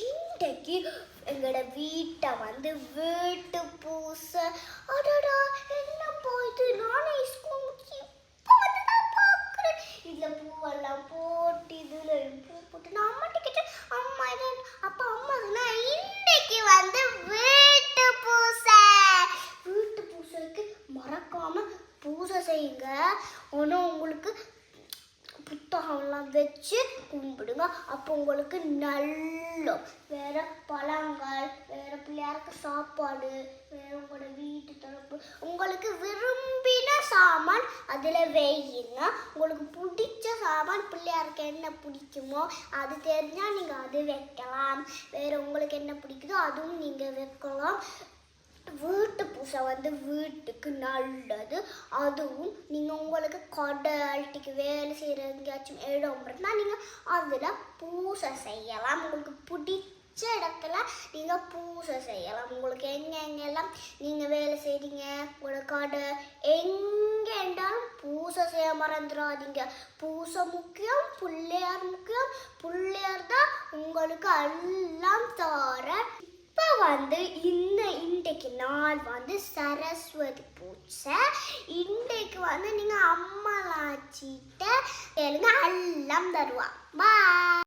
இன்றைக்கு எங்களோட வீட்டை வந்து வீட்டு பூசை. அடடா என்ன போயிட்டு நானே ஸ்கூலுக்கு இப்போ வந்து நான் பார்க்குறேன். இதில் பூவெல்லாம் போட்டு இதில் பூ போட்டு நான் அம்மாட்ட கேட்டேன். அம்மா இது அப்போ அம்மா சொன்னா இன்றைக்கு வந்து வீட்டு பூசை. வீட்டு பூசைக்கு மறக்காம பூசை செய்யுங்க. ஆனால் உங்களுக்கு புத்தகம்லாம் வச்சு கும்பிடுங்க. அப்போ உங்களுக்கு நல்ல வேற பழங்கள், வேற பிள்ளையாருக்கு சாப்பாடு, வேற உங்களோட வீட்டு தரப்பு உங்களுக்கு விரும்பின சாமான் அதில் வையுங்க. உங்களுக்கு பிடிச்ச சாமான் பிள்ளையாருக்கு என்ன பிடிக்குமோ அது தெரிஞ்சால் நீங்கள் அது வைக்கலாம். வேற உங்களுக்கு என்ன பிடிக்குதோ அதுவும் நீங்கள் வைக்கலாம். வீட்டு பூசை வந்து வீட்டுக்கு நல்லது. அதுவும் நீங்கள் உங்களுக்கு கடல்ட்டுக்கு வேலை செய்கிற எங்கேயாச்சும் இடம் இருந்தால் நீங்கள் அதில் பூசை செய்யலாம். உங்களுக்கு பிடிச்ச இடத்துல நீங்கள் பூசை செய்யலாம். உங்களுக்கு எங்கெங்கெல்லாம் நீங்கள் வேலை செய்கிறீங்க, உங்களோட கடை எங்கே இருந்தாலும் பூசை செய்ய மறந்துடாதீங்க. பூசை முக்கியம், பிள்ளையார் முக்கியம். பிள்ளையார் தான் உங்களுக்கு எல்லாம் தர. இப்போ வந்து இன்றைக்கு நாள் வந்து சரஸ்வதி பூஜை. இன்றைக்கு வந்து நீங்கள் அம்மாலாச்சிட்ட எல்லாம் தருவா. பாய்.